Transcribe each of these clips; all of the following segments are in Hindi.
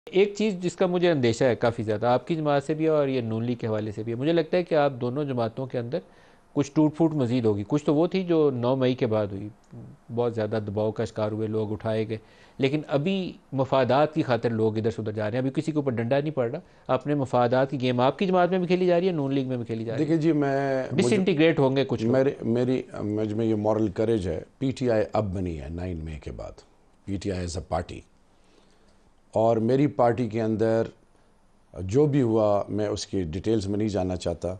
एक चीज़ जिसका मुझे अंदेशा है काफ़ी ज़्यादा, आपकी जमात से भी है और ये नून लीग के हवाले से भी है, मुझे लगता है कि आप दोनों जमातों के अंदर कुछ टूट फूट मजीद होगी। कुछ तो वो थी जो 9 मई के बाद हुई, बहुत ज़्यादा दबाव का शिकार हुए, लोग उठाए गए, लेकिन अभी मफादात की खातिर लोग इधर से उधर जा रहे हैं। अभी किसी के ऊपर डंडा नहीं पड़ रहा, अपने मफादात की गेम आपकी जमात में भी खेली जा रही है, नून लीग में भी खेली जा रही देखिए जी, है, डिसइंटीग्रेट होंगे कुछ लोग। मेरी मुझ में ये मॉरल करेज है। पीटीआई अब बनी है 9 मई के बाद, पीटीआई एज अ पार्टी, और मेरी पार्टी के अंदर जो भी हुआ मैं उसकी डिटेल्स में नहीं जानना चाहता,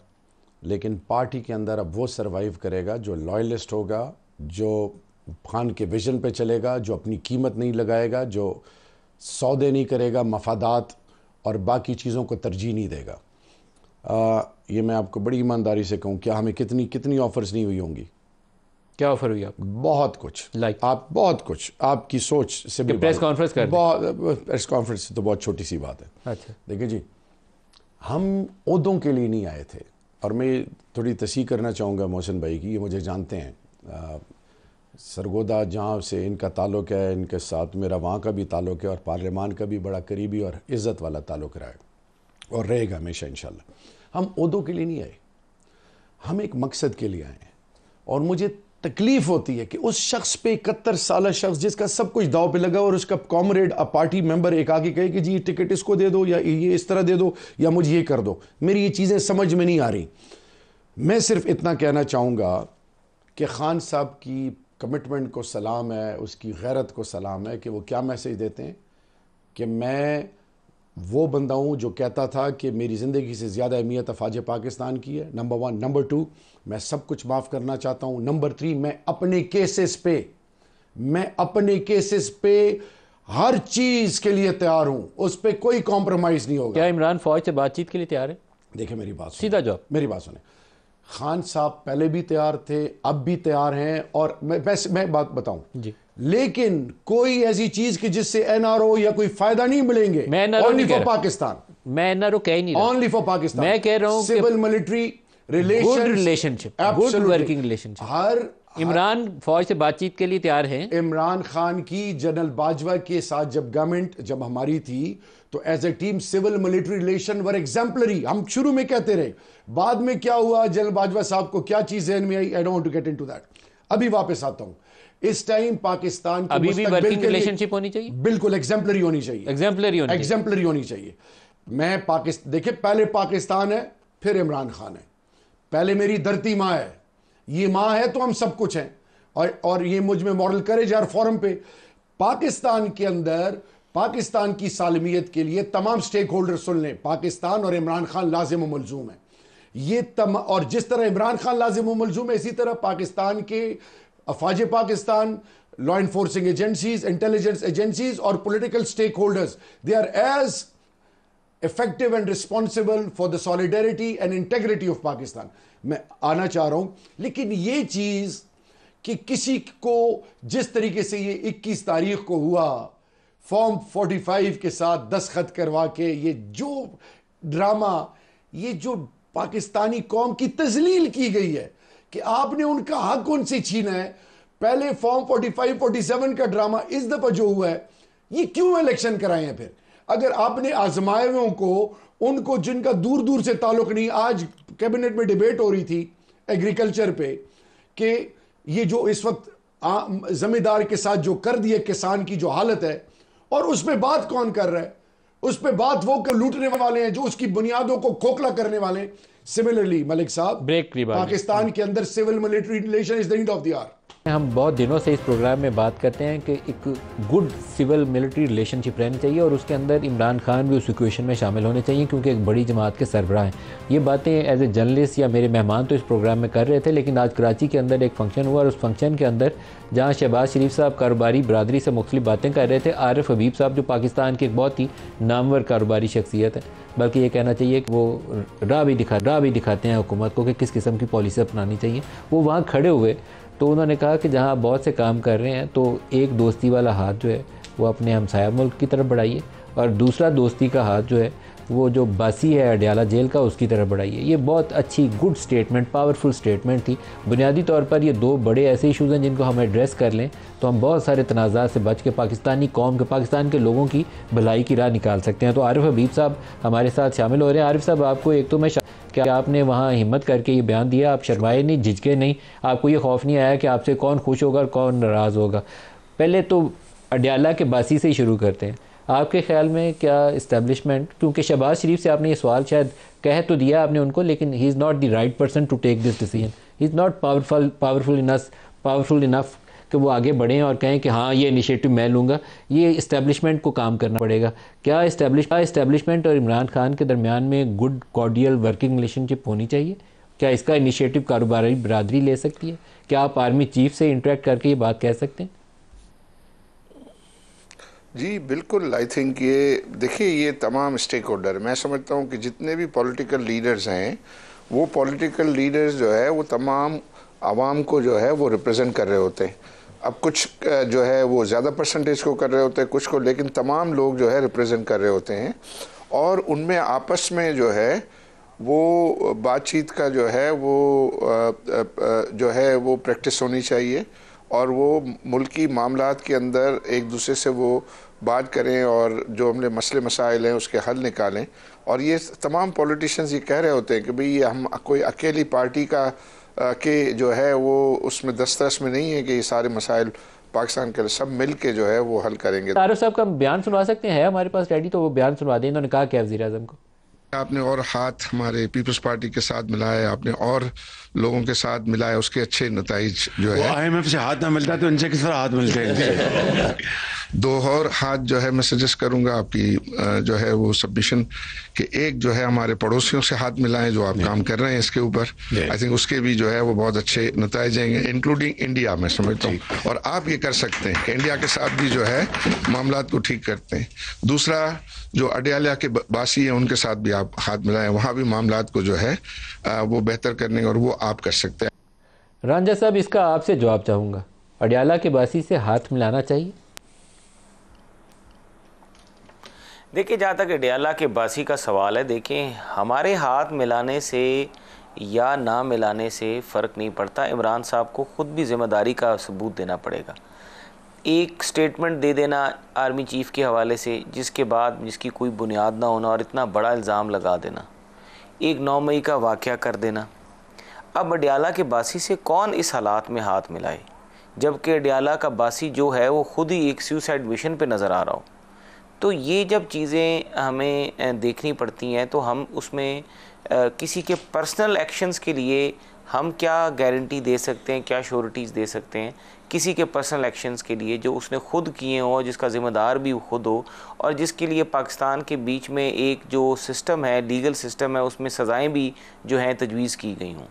लेकिन पार्टी के अंदर अब वो सरवाइव करेगा जो लॉयलिस्ट होगा, जो खान के विजन पे चलेगा, जो अपनी कीमत नहीं लगाएगा, जो सौदे नहीं करेगा, मफादात और बाकी चीज़ों को तरजीह नहीं देगा। ये मैं आपको बड़ी ईमानदारी से कहूँ, क्या हमें कितनी कितनी ऑफर्स नहीं हुई होंगी? क्या ऑफर हुई आपको? बहुत कुछ, आप बहुत कुछ, आपकी सोच से भी प्रेस कॉन्फ्रेंस कर बहुत, प्रेस कॉन्फ्रेंस तो बहुत छोटी सी बात है। अच्छा, देखिए जी, हम ओहदों के लिए नहीं आए थे, और मैं थोड़ी तस्हीह करना चाहूँगा मोहसिन भाई की, ये मुझे जानते हैं। सरगोदा जहाँ से इनका ताल्लुक़ है, इनके साथ मेरा वहाँ का भी ताल्लुक़ है, और पार्लियामान का भी बड़ा करीबी और इज़्ज़त वाला ताल्लुक़ रहा है और रहेगा हमेशा इंशाल्लाह। हम ओहदों के लिए नहीं आए, हम एक मकसद के लिए आए हैं। और मुझे तकलीफ होती है कि उस शख्स पे 71 साल शख्स जिसका सब कुछ दाव पे लगा, और उसका कॉमरेड पार्टी मेंबर एक आगे कहे कि जी टिकट इसको दे दो, या ये इस तरह दे दो, या मुझे ये कर दो। मेरी ये चीज़ें समझ में नहीं आ रही। मैं सिर्फ इतना कहना चाहूँगा कि खान साहब की कमिटमेंट को सलाम है, उसकी गैरत को सलाम है कि वो क्या मैसेज देते हैं कि मैं वो बंदा हूँ जो कहता था कि मेरी ज़िंदगी से ज़्यादा अहमियत अफवाज पाकिस्तान की है, नंबर 1। नंबर 2, मैं सब कुछ माफ़ करना चाहता हूँ। नंबर 3, मैं अपने केसेस पे हर चीज़ के लिए तैयार हूँ, उस पर कोई कॉम्प्रोमाइज़ नहीं होगा। क्या इमरान फौज से बातचीत के लिए तैयार है? देखिए मेरी बात सीधा जवाब। मेरी बात सुने, खान साहब पहले भी तैयार थे, अब भी तैयार हैं, और मैं बात बताऊं जी, लेकिन कोई ऐसी चीज कि जिससे एनआरओ या कोई फायदा नहीं मिलेंगे। Only for Pakistan. मैं एनआरओ कह ही नहीं रहा, ओनली फॉर पाकिस्तान। मैं कह रहा हूं civil military relationship, good working relationship. हर इमरान फौज से बातचीत के लिए तैयार हैं। इमरान खान की जनरल बाजवा के साथ जब हमारी थी, तो as a team civil military relation were exemplary. हम शुरू में कहते रहे, बाद में क्या हुआ, जनरल बाजवा साहब को क्या चीज ज़हन में आई, I don't want to get into that. अभी वापस आता हूं, इस टाइम पाकिस्तान की अभी भी वर्किंग रिलेशनशिप होनी चाहिए, बिल्कुल एग्जाम्पलरी होनी चाहिए, एग्जाम्पलरी होनी चाहिए। मैं पाकिस्तान, देखिए पहले पाकिस्तान है, फिर इमरान खान है। पहले मेरी धरती माँ है, ये माँ है तो हम सब कुछ हैं, और ये मुझ में मॉरल करेज हर फॉरम पे। पाकिस्तान के अंदर पाकिस्तान की सालमियत के लिए तमाम स्टेक होल्डर सुन लें, पाकिस्तान और इमरान खान लाजिम व मलजूम है। ये और जिस तरह इमरान खान लाजिम व मलजूम है, इसी तरह पाकिस्तान के अफवाज Pakistan, law enforcing agencies, intelligence agencies और political stakeholders, they are as effective and responsible for the solidarity and integrity of Pakistan। मैं आना चाह रहा हूं, लेकिन ये चीज कि किसी को जिस तरीके से ये 21 तारीख को हुआ, फॉर्म 45 के साथ दस्तखत करवा के, ये जो ड्रामा, ये जो पाकिस्तानी कौम की तजलील की गई है कि आपने उनका हक उनसे छीना है। पहले फॉर्म 45 47 का ड्रामा इस दफा जो हुआ है, ये क्यों इलेक्शन कराए हैं? फिर अगर आपने आजमाए हुओं को, उनको जिनका दूर दूर से ताल्लुक नहीं, आज कैबिनेट में डिबेट हो रही थी एग्रीकल्चर पे कि ये जो इस वक्त जमींदार के साथ जो कर दिए किसान की जो हालत है, और उस पर बात कौन कर रहा है? उस पर बात वो लूटने वाले हैं जो उसकी बुनियादों को खोखला करने वाले हैं। सिमिलरली मलिक साहब, पाकिस्तान के अंदर civil military relation is the end of the hour. हम बहुत दिनों से इस प्रोग्राम में बात करते हैं कि एक गुड सिविल मिलिट्री रिलेशनशिप रहनी चाहिए, और उसके अंदर इमरान खान भी उस इक्वेशन में शामिल होने चाहिए, क्योंकि एक बड़ी जमात के सरबराह हैं। ये बातें एज ए जर्नलिस्ट या मेरे मेहमान तो इस प्रोग्राम में कर रहे थे, लेकिन आज कराची के अंदर एक फंक्शन हुआ, और उस फंक्शन के अंदर जहाँ शहबाज शरीफ साहब कारोबारी बरदरी से मुख्तलिफ बातें कर रहे थे, आरिफ हबीब साहब जो पाकिस्तान की एक बहुत ही नामवर कारोबारी शख्सियत है, बल्कि ये कहना चाहिए कि वो राह भी दिखाते हैं हुकूमत को कि किस किस्म की पॉलिसी अपनानी चाहिए। वो वहाँ खड़े हुए तो उन्होंने कहा कि जहाँ आप बहुत से काम कर रहे हैं, तो एक दोस्ती वाला हाथ जो है वो अपने हमसाया मुल्क की तरफ बढ़ाइए, और दूसरा दोस्ती का हाथ जो है वो जो बासी है अडयाला जेल का उसकी तरफ बढ़ाइए। ये बहुत अच्छी गुड स्टेटमेंट, पावरफुल स्टेटमेंट थी। बुनियादी तौर पर ये दो बड़े ऐसे इशूज़ हैं जिनको हम एड्रेस कर लें तो हम बहुत सारे तनाज़ात से बच के पाकिस्तानी कौम के, पाकिस्तान के लोगों की भलाई की राह निकाल सकते हैं। तो आरिफ हबीब साहब हमारे साथ शामिल हो रहे हैं। आरिफ साहब, आपको एक तो मैं क्या आपने वहाँ हिम्मत करके ये बयान दिया, आप शर्माए नहीं, झिझके नहीं, आपको ये खौफ नहीं आया कि आपसे कौन खुश होगा और कौन नाराज़ होगा। पहले तो अडयाला के बासी से ही शुरू करते हैं। आपके ख्याल में क्या इस्टेब्लिशमेंट, क्योंकि शहबाज शरीफ से आपने ये सवाल शायद कह तो दिया आपने उनको, लेकिन he is not the right person to take this decision, he is not powerful enough कि वो आगे बढ़ें और कहें कि हाँ ये इनिशिएटिव मैं लूँगा। ये इस्टेब्लिशमेंट को काम करना पड़ेगा। क्या इस्टेब्लिशमेंट और इमरान खान के दरमियान में गुड कॉर्डियल वर्किंग रिलेशनशिप होनी चाहिए? क्या इसका इनिशिएटिव कारोबारी बरादरी ले सकती है? क्या आप आर्मी चीफ से इंटरेक्ट करके ये बात कह सकते हैं? जी बिल्कुल। आई थिंक ये देखिए, ये तमाम स्टेक होल्डर, मैं समझता हूँ कि जितने भी पॉलिटिकल लीडर्स हैं वो पॉलिटिकल लीडर्स जो है वो तमाम आवाम को जो है वो रिप्रेजेंट कर रहे होते हैं। अब कुछ जो है वो ज़्यादा परसेंटेज को कर रहे होते हैं, कुछ को, लेकिन तमाम लोग जो है रिप्रेजेंट कर रहे होते हैं। और उनमें आपस में जो है वो बातचीत का जो है वो प्रैक्टिस होनी चाहिए और वो मुल्की मामलात के अंदर एक दूसरे से वो बात करें और जो हमने मसले मसाइल हैं उसके हल निकालें। और ये तमाम पॉलिटिशियंस ये कह रहे होते हैं कि भाई ये हम कोई अकेली पार्टी का के जो है वो उसमें दस्तरस में नहीं है कि ये सारे मसाइल पाकिस्तान के सब मिल के जो है वो हल करेंगे। आरिफ साहब का बयान सुनवा सकते हैं हमारे पास रेडी, तो वो बयान सुनवा दें। इन्होंने कहा क्या वज़ीर आज़म को? आपने और हाथ हमारे पीपल्स पार्टी के साथ मिलाए, आपने और लोगों के साथ मिलाए, उसके अच्छे नताइज जो है। IMF से हाथ ना मिलता तो इनसे किस तरह हाथ मिलते हैं? दो और हाथ जो है मैं सजेस्ट करूंगा आपकी जो है वो सबमिशन कि एक जो है हमारे पड़ोसियों से हाथ मिलाएं जो आप काम कर रहे हैं इसके ऊपर। आई थिंक उसके भी जो है वो बहुत अच्छे नताइज आएंगे, इंक्लूडिंग इंडिया, मैं समझता हूँ। और आप ये कर सकते हैं कि इंडिया के साथ भी जो है मामलात को ठीक करते हैं। दूसरा, जो अडयाला के बासी हैं उनके साथ भी आप हाथ मिलाएं, वहाँ भी मामलात को जो है वो बेहतर करने और वो आप कर सकते हैं। रांझा साहब, इसका आपसे जवाब चाहूँगा, अडयाला के बासी से हाथ मिलाना चाहिए? देखिए, जहाँ तक अडयाला के बासी का सवाल है, देखें हमारे हाथ मिलाने से या ना मिलाने से फ़र्क नहीं पड़ता। इमरान साहब को ख़ुद भी ज़िम्मेदारी का सबूत देना पड़ेगा। एक स्टेटमेंट दे देना आर्मी चीफ़ के हवाले से जिसके बाद जिसकी कोई बुनियाद ना होना और इतना बड़ा इल्ज़ाम लगा देना, एक 9 मई का वाक़या कर देना। अब अडयाला के बासी से कौन इस हालात में हाथ मिलाए, जबकि अडयाला का बासी जो है वो ख़ुद ही एक सुसाइड मिशन पे नज़र आ रहा हो। तो ये जब चीज़ें हमें देखनी पड़ती हैं तो हम उसमें किसी के पर्सनल एक्शंस के लिए हम क्या गारंटी दे सकते हैं, क्या श्योरिटीज़ दे सकते हैं किसी के पर्सनल एक्शंस के लिए जो उसने ख़ुद किए हों, जिसका ज़िम्मेदार भी ख़ुद हो और जिसके लिए पाकिस्तान के बीच में एक जो सिस्टम है, लीगल सिस्टम है, उसमें सज़ाएँ भी जो हैं तजवीज़ की गई हों।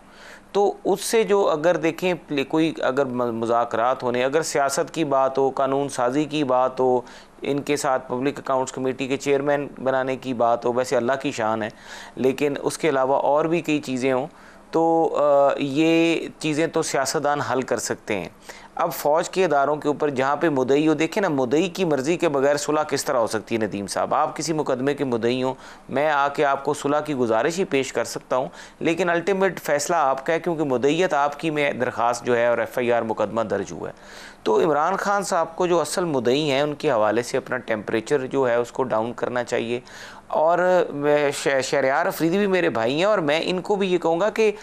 तो उससे जो अगर देखें कोई अगर मुज़ाकरात होने, अगर सियासत की बात हो, कानून साजी की बात हो, इनके साथ पब्लिक अकाउंट्स कमेटी के चेयरमैन बनाने की बात हो, वैसे अल्लाह की शान है, लेकिन उसके अलावा और भी कई चीज़ें हों तो ये चीज़ें तो सियासतदान हल कर सकते हैं। अब फ़ौज के इदारों के ऊपर जहाँ पे मुद्दई हो, देखें ना, मुद्दई की मर्ज़ी के बगैर सुलह किस तरह हो सकती है? नदीम साहब, आप किसी मुकदमे के मुद्दई हो, मैं आके आपको सुलह की गुजारिश ही पेश कर सकता हूँ, लेकिन अल्टीमेट फ़ैसला आपका है क्योंकि मुद्दईयत आपकी में दरख्वास्त जो है और FIR मुकदमा दर्ज हुआ है। तो इमरान खान साहब को जो असल मुद्दई हैं उनके हवाले से अपना टेम्परेचर जो है उसको डाउन करना चाहिए। और शहरयार अफरीदी भी मेरे भाई हैं और मैं इनको भी ये कहूँगा कि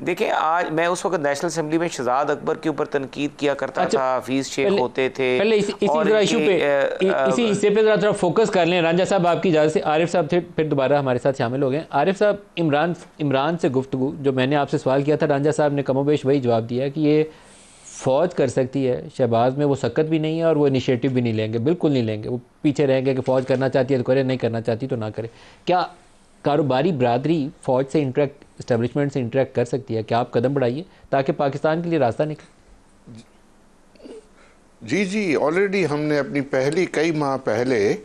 देखें, आज मैं उस वक्त नेशनल असम्बली में शहजाद अकबर के ऊपर तनकीद किया करता था, हफीज़ शेख होते थे। पहले इसी हिस्से पे ज़रा फोकस कर लें। रांझा साहब, आपकी इजाज़त से आरिफ साहब थे फिर दोबारा हमारे साथ शामिल हो गए। आरिफ साहब, इमरान से गुफ्तगू जो मैंने आपसे सवाल किया था, रांझा साहब ने कमोबेश वही जवाब दिया कि ये फ़ौज कर सकती है। शहबाज में वो सकत भी नहीं है और वो इनिशिएटिव भी नहीं लेंगे, बिल्कुल नहीं लेंगे। वो पीछे रहेंगे कि फ़ौज करना चाहती है तो करे, नहीं करना चाहती तो ना करे। क्या कारोबारी बरादरी फ़ौज से इंटरेक्ट, इस्टेब्लिशमेंट से इंटरेक्ट कर सकती है? क्या आप कदम बढ़ाइए ताकि पाकिस्तान के लिए रास्ता निकले? जी, ऑलरेडी हमने अपनी पहली कई माह पहले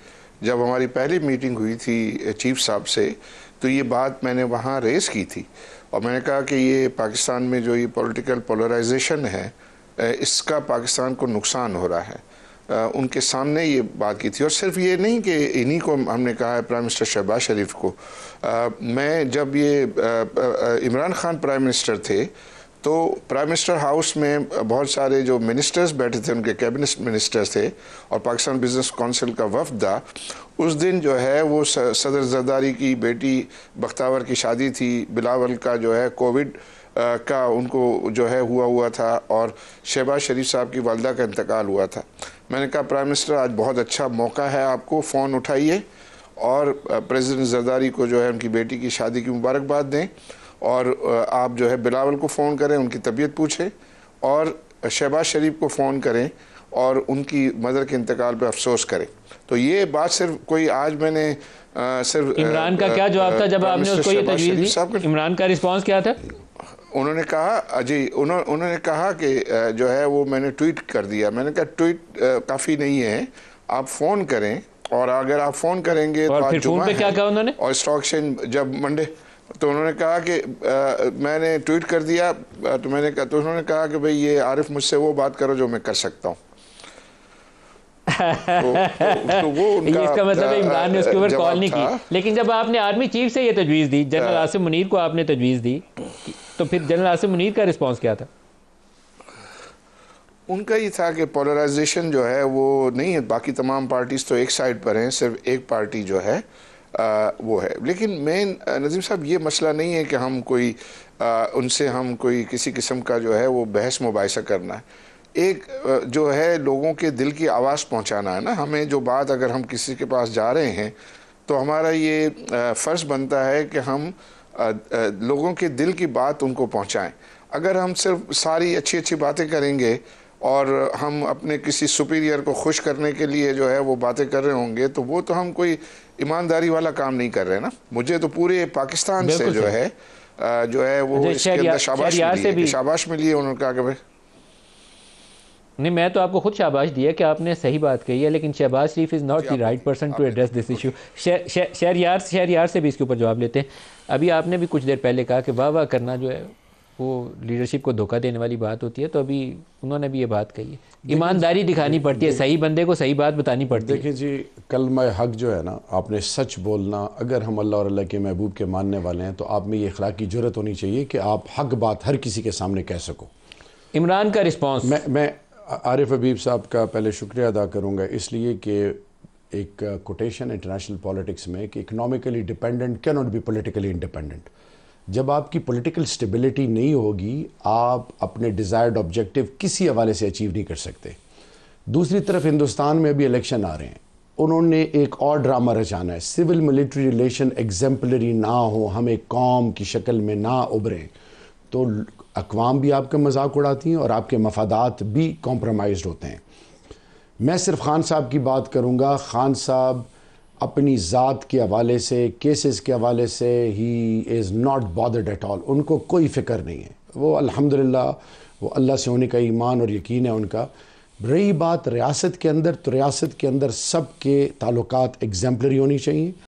जब हमारी पहली मीटिंग हुई थी चीफ साहब से, तो ये बात मैंने वहाँ रेस की थी और मैंने कहा कि ये पाकिस्तान में जो ये पॉलिटिकल पोलराइजेशन है इसका पाकिस्तान को नुकसान हो रहा है। उनके सामने ये बात की थी। और सिर्फ ये नहीं कि इन्हीं को हमने कहा है, प्राइम मिनिस्टर शहबाज शरीफ को। मैं जब ये इमरान खान प्राइम मिनिस्टर थे तो प्राइम मिनिस्टर हाउस में बहुत सारे जो मिनिस्टर्स बैठे थे, उनके कैबिनेट मिनिस्टर्स थे, और पाकिस्तान बिजनेस काउंसिल का वफद था। उस दिन जो है वो सदर जरदारी की बेटी बख्तावर की शादी थी, बिलावल का जो है कोविड का उनको जो है हुआ था, और शहबाज शरीफ साहब की वालदा का इंतकाल हुआ था। मैंने कहा प्राइम मिनिस्टर आज बहुत अच्छा मौका है, आपको फ़ोन उठाइए और प्रेसिडेंट जरदारी को जो है उनकी बेटी की शादी की मुबारकबाद दें, और आप जो है बिलावल को फ़ोन करें, उनकी तबीयत पूछें, और शहबाज शरीफ को फ़ोन करें और उनकी मदर के इंतकाल पर अफसोस करें। तो ये बात सिर्फ कोई आज मैंने सिर्फ इमरान का क्या जवाब था जब आपने उसको ये तजवीज़ दी? इमरान का रिस्पांस क्या था? उन्होंने कहा जी, उन्होंने कहा कि जो है वो मैंने ट्वीट कर दिया। मैंने कहा ट्वीट काफ़ी नहीं है, आप फ़ोन करें, और अगर आप फ़ोन करेंगे तो आज जुमा है, क्या कहा उन्होंने, और स्टॉक एक्सचेंज जब मंडे, तो उन्होंने कहा कि मैंने ट्वीट कर दिया। तो मैंने कहा, तो उन्होंने कहा कि भाई ये आरिफ मुझसे वो बात करो जो मैं कर सकता हूँ। तो वो उनका इसका मतलब इमरान ने उसके ऊपर कॉल नहीं की। लेकिन जब आपने आर्मी चीफ से ये तजवीज़ दी, जनरल आसिम मुनीर को आपने तजवीज़ दी, तो फिर जनरल आसिम मुनीर का रिस्पांस क्या था? उनका ये था कि पोलराइजेशन जो है वो नहीं है, बाकी तमाम पार्टीज तो एक साइड पर हैं, सिर्फ एक पार्टी जो है वो है। लेकिन मेन नज़ीम साहब ये मसला नहीं है कि हम कोई उनसे हम कोई किसी किस्म का जो है वो बहस मुबाहिसा करना है। एक जो है लोगों के दिल की आवाज़ पहुंचाना है ना। हमें जो बात, अगर हम किसी के पास जा रहे हैं तो हमारा ये फ़र्ज़ बनता है कि हम लोगों के दिल की बात उनको पहुंचाएं। अगर हम सिर्फ सारी अच्छी अच्छी बातें करेंगे और हम अपने किसी सुपीरियर को खुश करने के लिए जो है वो बातें कर रहे होंगे, तो वो तो हम कोई ईमानदारी वाला काम नहीं कर रहे ना। मुझे तो पूरे पाकिस्तान से जो है वो इसके अंदर शाबाश मिली है। उन्होंने कहा कि भाई नहीं, मैं तो आपको खुद शाबाश दिया कि आपने सही बात कही है, लेकिन Shahbaz Sharif is not the right person to address this issue. Shahryar से भी इसके ऊपर जवाब लेते हैं। अभी आपने भी कुछ देर पहले कहा कि वाह वाह करना जो है वो लीडरशिप को धोखा देने वाली बात होती है, तो अभी उन्होंने भी ये बात कही है, ईमानदारी दिखानी पड़ती है, सही बंदे को सही बात बतानी पड़ती है। देखिए जी, कलमा हक जो है ना, आपने सच बोलना, अगर हम अल्लाह और अल्लाह के महबूब के मानने वाले हैं तो आप में ये अखलाकी जुर्रत होनी चाहिए कि आप हक बात हर किसी के सामने कह सको। इमरान का रिस्पॉन्स, मैं आरिफ हबीब साहब का पहले शुक्रिया अदा करूँगा, इसलिए कि एक कोटेशन इंटरनेशनल पॉलिटिक्स में कि economically dependent can not be politically independent. जब आपकी पॉलिटिकल स्टेबिलिटी नहीं होगी, आप अपने डिज़ायर्ड ऑब्जेक्टिव किसी हवाले से अचीव नहीं कर सकते। दूसरी तरफ हिंदुस्तान में अभी इलेक्शन आ रहे हैं, उन्होंने एक और ड्रामा रचाना है, सिविल मिलिट्री रिलेशन एग्जाम्पलरी ना हो, हम एक कौम की शक्ल में ना उभरें, तो अक़वाम भी आपका मजाक उड़ाती हैं और आपके मफादात भी कॉम्प्रोमाइज़ होते हैं। मैं सिर्फ खान साहब की बात करूँगा। खान साहब अपनी ज़ात के हवाले से, केसेस के हवाले से, ही is not bothered at all. उनको कोई फ़िक्र नहीं है। वो अल्हम्दुलिल्लाह वो अल्लाह से होने का ईमान और यकीन है उनका। रही बात रियासत के अंदर, तो रियासत के अंदर सब के ताल्लुकात एग्जाम्पलरी होनी चाहिए।